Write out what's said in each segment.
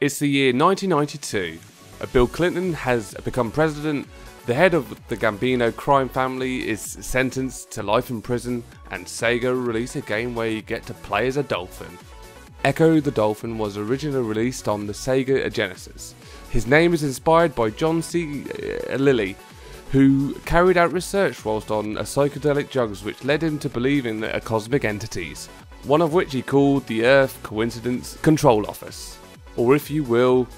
It's the year 1992. Bill Clinton has become president. The head of the Gambino crime family is sentenced to life in prison, and Sega release a game where you get to play as a dolphin. Ecco the Dolphin was originally released on the Sega Genesis. His name is inspired by John C. Lilly, who carried out research whilst on psychedelic drugs which led him to believe in cosmic entities, one of which he called the Earth Coincidence Control Office, or if you will,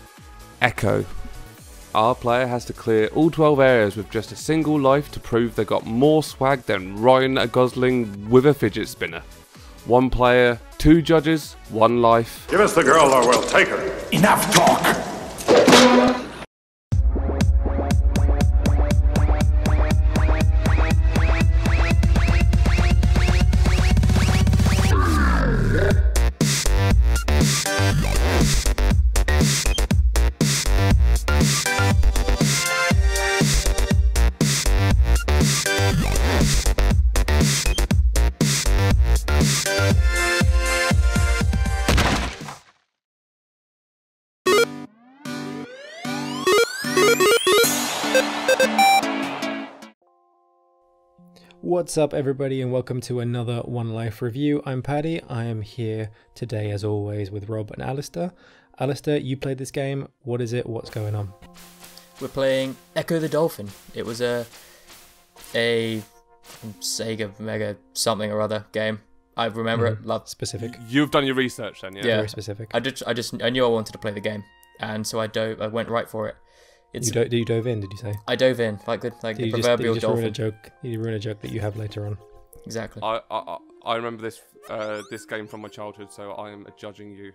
Ecco. Our player has to clear all 12 areas with just a single life to prove they got more swag than Ryan Gosling with a fidget spinner. One player, 2 judges, 1 life. Give us the girl or we'll take her. Enough talk! What's up everybody and welcome to another One Life review. I'm Paddy. I am here today as always with Rob and Alistair. Alistair, you played this game. What is it? What's going on? We're playing Ecco the Dolphin. It was a Sega Mega something or other game. I remember it. Loved specific. You've done your research then, yeah? Yeah, very specific. I knew I wanted to play the game, and so I went right for it. You dove in, did you say? I dove in like the proverbial dolphin. Ruin a joke that you have later on. Exactly. I remember this game from my childhood, so I am judging you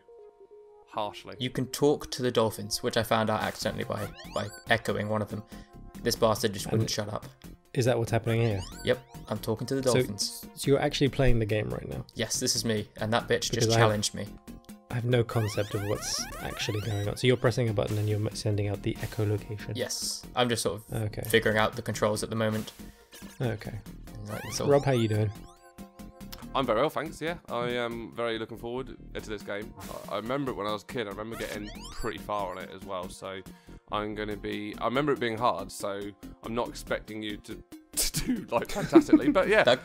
harshly. You can talk to the dolphins, which I found out accidentally by echoing one of them. This bastard just wouldn't shut up. Is that what's happening here? Yep, I'm talking to the dolphins. So you're actually playing the game right now? Yes, this is me, and that bitch just challenged me. I have no concept of what's actually going on. So you're pressing a button and you're sending out the echolocation? Yes, I'm just sort of figuring out the controls at the moment. Okay. Right, Rob, how you doing? I'm very well, thanks, yeah. I am very looking forward to this game. I remember it when I was a kid. I remember getting pretty far on it as well, so I remember it being hard, so I'm not expecting you to do, like, fantastically, but yeah,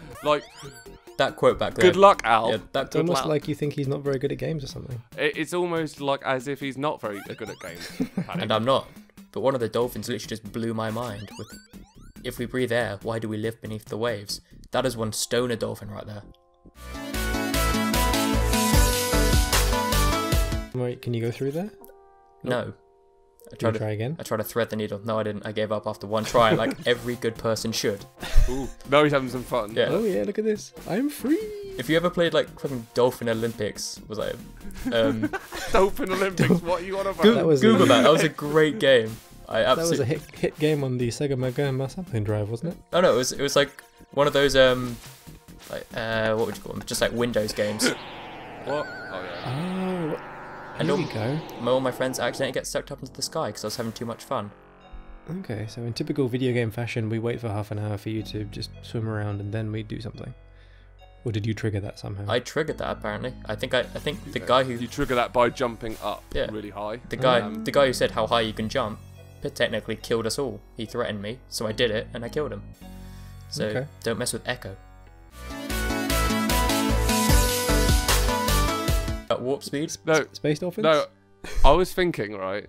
That quote back there. Good luck, Al. Yeah, it's almost like you think he's not very good at games or something. It's almost like as if he's not very good at games. And I'm not. But one of the dolphins literally just blew my mind with, if we breathe air, why do we live beneath the waves? That is one stoner dolphin right there. Wait, can you go through there? No. Try again? I tried to thread the needle. No, I didn't. I gave up after one try, like every good person should. Ooh, now he's having some fun. Yeah. Oh yeah, look at this. I'm free. If you ever played like fucking Dolphin Olympics, was like Dolphin Olympics? What are you on about? Google that. That was a great game. That was a hit game on the Sega Mega sampling drive, wasn't it? Oh no, it was like one of those what would you call them? Just like Windows games. What? Oh yeah. Oh. And here we go. All my friends accidentally get sucked up into the sky because I was having too much fun. Okay, so in typical video game fashion, we wait for half an hour for you to just swim around and then we do something. Or did you trigger that somehow? I triggered that apparently. I think the guy who you trigger that by jumping up really high. The guy who said how high you can jump, technically killed us all. He threatened me, so I did it and I killed him. So don't mess with Ecco. At warp speed? No, space dolphins? No, I was thinking, right,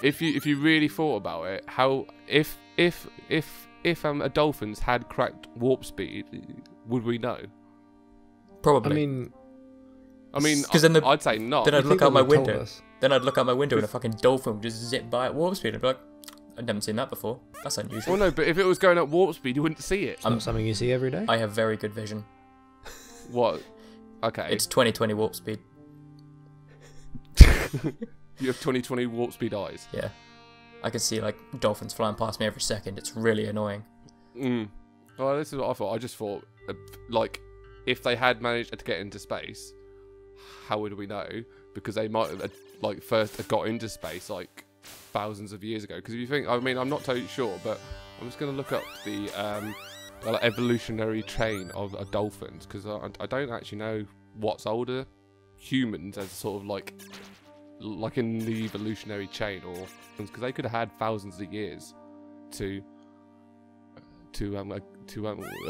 if you really thought about it, how if a dolphins had cracked warp speed, would we know? Probably. I mean, because then I'd say not. Then I'd look out my window. Then I'd look out my window and a fucking dolphin would just zip by at warp speed. I'd be like, I've never seen that before. That's unusual. Well, no, but if it was going at warp speed, you wouldn't see it. It's not something you see every day. I have very good vision. What? Okay. It's 20/20 warp speed. You have 20/20 warp speed eyes. Yeah, I can see like dolphins flying past me every second. It's really annoying. Well, this is what I thought. I just thought, like, if they had managed to get into space, how would we know? Because they might have like first got into space like thousands of years ago. Because if you think, I mean, I'm not totally sure, but I'm just gonna look up the evolutionary chain of dolphins because I don't actually know what's older, humans as sort of like like in the evolutionary chain, or because they could have had thousands of years to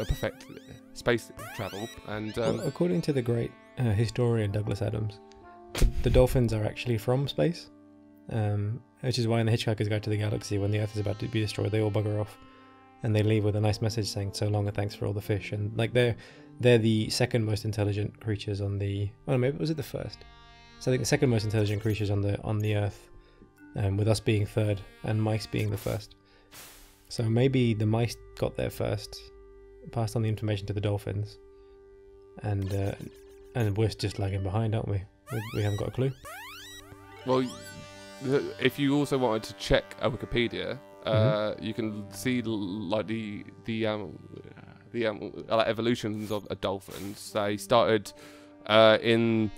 perfect space travel. And well, according to the great historian Douglas Adams, the dolphins are actually from space, which is why in the Hitchhiker's Guide to the Galaxy, when the Earth is about to be destroyed, they all bugger off and they leave with a nice message saying "so long and thanks for all the fish." And like they're the second most intelligent creatures on the. Oh, maybe was it the first? So I think the second most intelligent creatures on the Earth, with us being third and mice being the first. So maybe the mice got there first, passed on the information to the dolphins, and we're just lagging behind, aren't we? We haven't got a clue. Well, if you also wanted to check Wikipedia, you can see like the like evolutions of dolphins. They started in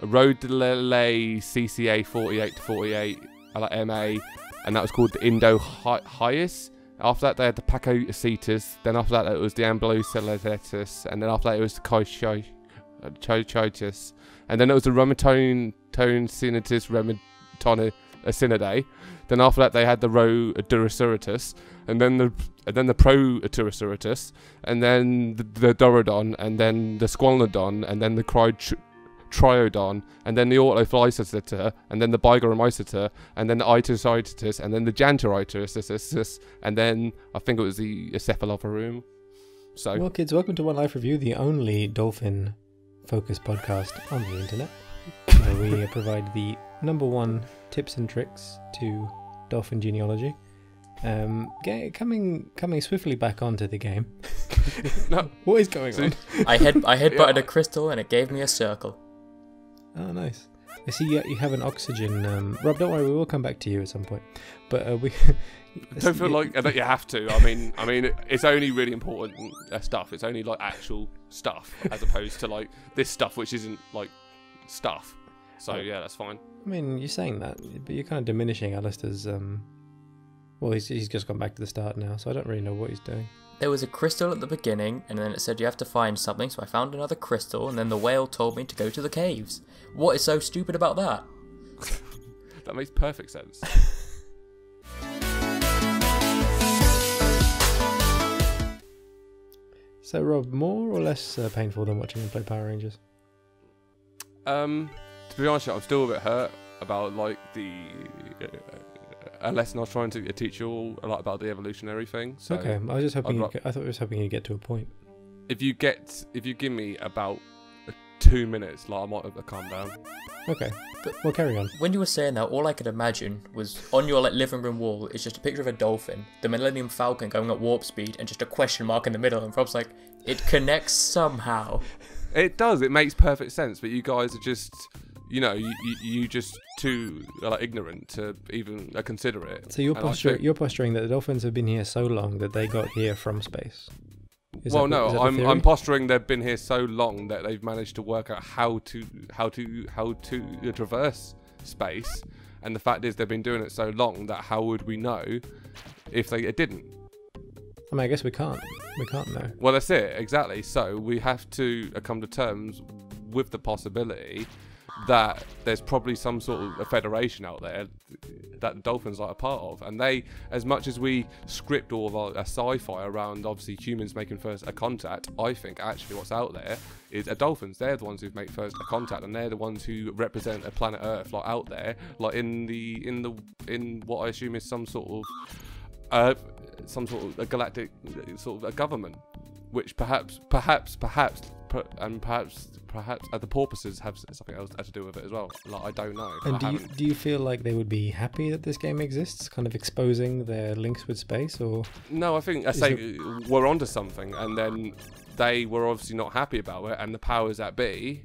Rodelay CCA 48 to 48, like MA, and that was called the Indo-Hyas. After that, they had the Pacocetus. Then after that, it was the Ambloceletus, and then after that, it was the Choichitis, and then it was the Rumitone Sinitus Rumitone. Then after that, they had the Rhoduriceratus, and then the Proturiceratus, and then the Dorodon, and then the Squalodon, and then the Triodon, and then the Autophylicitor, and then the Bigoromyceter, and then the Itocitus, and then the Jantoritis, and then I think it was the Cephalophorum. So, well, kids, welcome to One Life Review, the only dolphin-focused podcast on the internet, where we provide the #1 tips and tricks to dolphin genealogy. Coming swiftly back onto the game. No, what is going on? I headbutted a crystal and it gave me a circle. Oh, nice. I see you have an oxygen. Rob, don't worry, we will come back to you at some point. But we don't feel like that you have to. I mean, it's only really important stuff. It's only like actual stuff, as opposed to like this stuff, which isn't like stuff. So yeah, that's fine. I mean, you're saying that, but you're kind of diminishing Alistair's. Well, he's just gone back to the start now, so I don't really know what he's doing. There was a crystal at the beginning, and then it said you have to find something, so I found another crystal, and then the whale told me to go to the caves. What is so stupid about that? That makes perfect sense. So, Rob, more or less painful than watching him play Power Rangers? To be honest, I'm still a bit hurt about like the a lesson I was trying to teach you all a lot about the evolutionary thing. So okay, I was just hoping. I thought I was hoping you'd get to a point. If you give me about 2 minutes, like I might have calmed down. Okay, well, carry on. When you were saying that, all I could imagine was on your like living room wall is just a picture of a dolphin, the Millennium Falcon going at warp speed, and just a question mark in the middle. And Rob's like, it connects somehow. It does. It makes perfect sense. But you guys are just, you just too like ignorant to even consider it. So you're posturing that the dolphins have been here so long that they got here from space. I'm posturing they've been here so long that they've managed to work out how to traverse space, and the fact is they've been doing it so long that how would we know if they didn't? I mean, I guess we can't know. Well, that's it, exactly. So we have to come to terms with the possibility that there's probably some sort of a federation out there that the dolphins are a part of, and they, as much as we script all of our sci-fi around obviously humans making first a contact, I think actually what's out there is dolphins. They're the ones who make first a contact, and they're the ones who represent a planet Earth, like out there, like in what I assume is some sort of a galactic sort of a government, which perhaps the porpoises have something else to do with it as well. Like, I don't know. And do you feel like they would be happy that this game exists, kind of exposing their links with space, or? No, I think we're onto something, and then they were obviously not happy about it, and the powers that be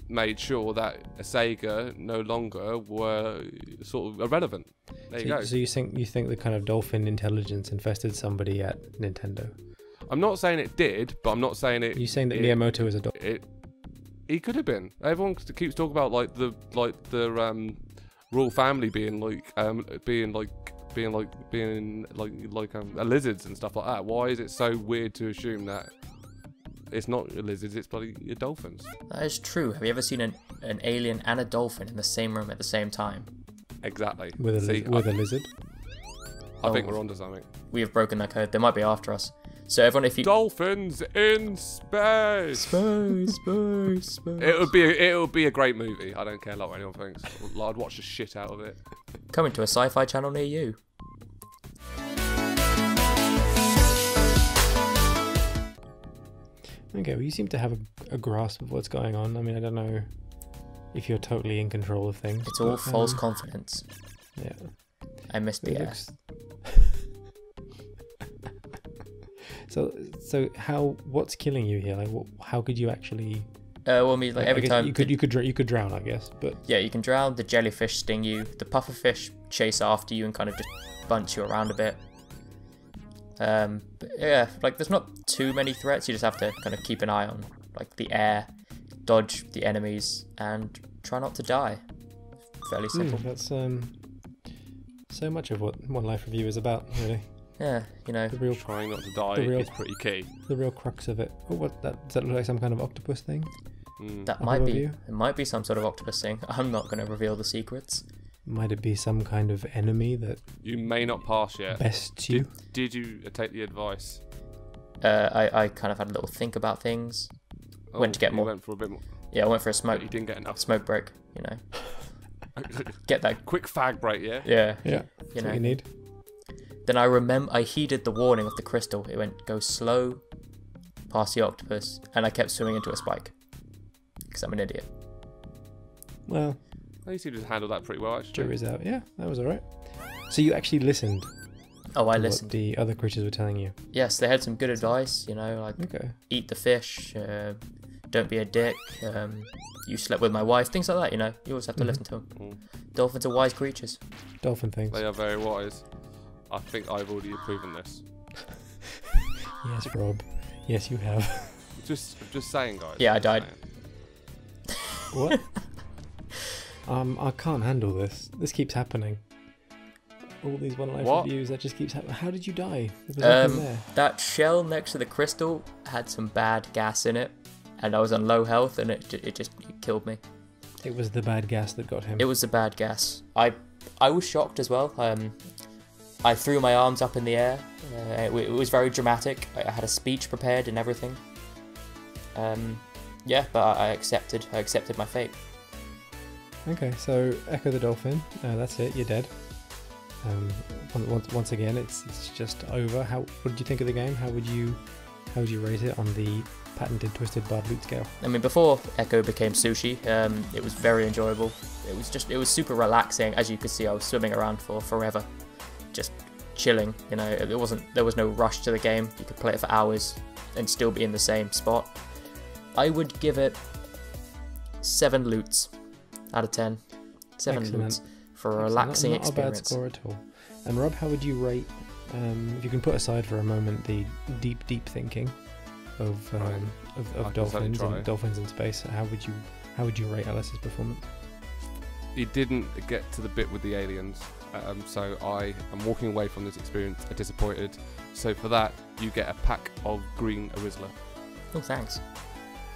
made sure that Sega no longer were sort of irrelevant. There you go. So you think the kind of dolphin intelligence infested somebody at Nintendo? I'm not saying it did, but I'm not saying it. You're saying that Miyamoto is a dolphin? He could have been. Everyone keeps talking about like the royal family being lizards and stuff like that. Why is it so weird to assume that it's not lizards, it's bloody dolphins. That is true. Have you ever seen an alien and a dolphin in the same room at the same time? Exactly. With a lizard. I think we're onto something. We have broken that code. They might be after us. So everyone, if you Dolphins in space. space. It would be a great movie. I don't care what anyone thinks. I'd watch the shit out of it. Coming to a sci-fi channel near you. Okay, well, you seem to have a grasp of what's going on. I mean, I don't know if you're totally in control of things. It's all false confidence. Yeah. I missed the It air. looks... So what's killing you here? Like, how could you actually? Well, I mean, like I every guess time you could drown, I guess. But yeah, you can drown. The jellyfish sting you. The pufferfish chase after you and kind of just bunch you around a bit. But yeah, like there's not too many threats. You just have to kind of keep an eye on like the air, dodge the enemies, and try not to die. Fairly simple. That's so much of what One Life Review is about, really. Yeah, you know. The real Trying not to die is pretty key. The real crux of it. Oh, does that look like some kind of octopus thing? That Up might above be. you? It might be some sort of octopus thing. I'm not going to reveal the secrets. Might it be some kind of enemy that You may not pass yet. bests you? Did you take the advice? I kind of had a little think about things. Went to get you more. Went for a bit more. Yeah, I went for a smoke. But you didn't get enough. Smoke break. You know. Get that. Quick fag break, yeah. Yeah. Yeah, You that's know. what you need. Then I heeded the warning of the crystal. It went go slow, past the octopus, and I kept swimming into a spike. Because I'm an idiot. Well, I used to just handle that pretty well, actually. jury's out. Yeah, that was alright. So you actually listened Oh, I to listened. what the other creatures were telling you. Yes, they had some good advice. You know, like Okay. eat the fish, don't be a dick. You slept with my wife, things like that. You know, you always have to listen to them. Mm. Dolphins are wise creatures. Dolphin things. They are very wise. I think I've already proven this. Yes, Rob. Yes, you have. Just saying, guys. Yeah, I just died. saying. What? I can't handle this. This keeps happening. All these One Life What? reviews, that just keeps happening. How did you die? There was nothing there. That shell next to the crystal had some bad gas in it, and I was on low health, and it just killed me. It was the bad gas that got him. It was the bad gas. I was shocked as well. I threw my arms up in the air. It was very dramatic. I had a speech prepared and everything. Yeah, but I accepted my fate. Okay, so Echo the Dolphin. That's it. You're dead. Once again, it's just over. What did you think of the game? How would you rate it on the patented Twisted Bard loot scale? I mean, before Echo became sushi, it was very enjoyable. It was super relaxing. As you could see, I was swimming around for forever, just chilling. You know, there was no rush to the game. You could play it for hours and still be in the same spot. I would give it 7 loots out of 10. 7 Excellent. loots for a relaxing not experience. a bad score at all. And Rob, how would you rate? If you can put aside for a moment the deep thinking of I can dolphins certainly and try. dolphins in space, how would you rate Alice's performance? He didn't get to the bit with the aliens, so I am walking away from this experience disappointed. So for that, you get a pack of green Arizla. Oh, thanks.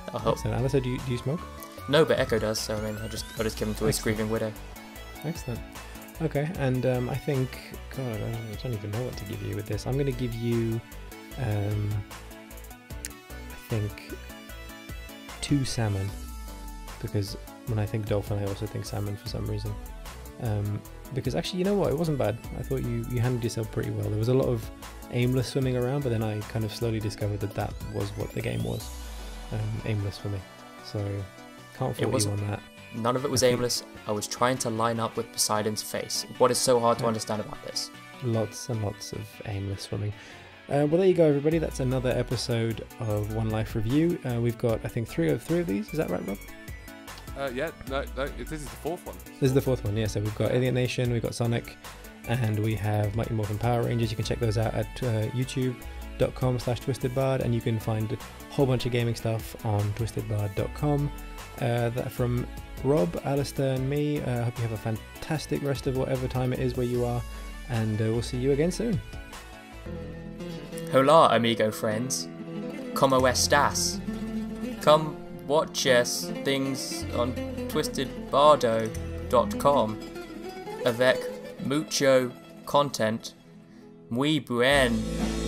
That'll help. Excellent. Alice, do you smoke? No, but Echo does. So I mean, I'll just give him to a Excellent. Screaming Widow. Excellent. Okay, and I think, God, I don't even know what to give you with this. I'm going to give you, I think, 2 salmon, because when I think dolphin, I also think salmon for some reason. Because actually, you know what? It wasn't bad. I thought you handled yourself pretty well. There was a lot of aimless swimming around, but then I kind of slowly discovered that was what the game was. Aimless for me. So, can't fault you wasn't- on that. None of it was aimless. I was trying to line up with Poseidon's face. What is so hard to understand about this? Lots and lots of aimless swimming. Well, there you go, everybody. That's another episode of One Life Review. We've got, I think, three of these. Is that right, Rob? Yeah, no, this is the 4th one. This is the 4th one, yeah. So we've got Alien Nation, we've got Sonic, and we have Mighty Morphin Power Rangers. You can check those out at youtube.com/twistedbard, and you can find a whole bunch of gaming stuff on twistedbard.com. That from Rob, Alistair, and me. I hope you have a fantastic rest of whatever time it is where you are, and we'll see you again soon. Hola, amigo friends. Como estas? Come watch us things on twistedbardo.com avec mucho content. Muy buen.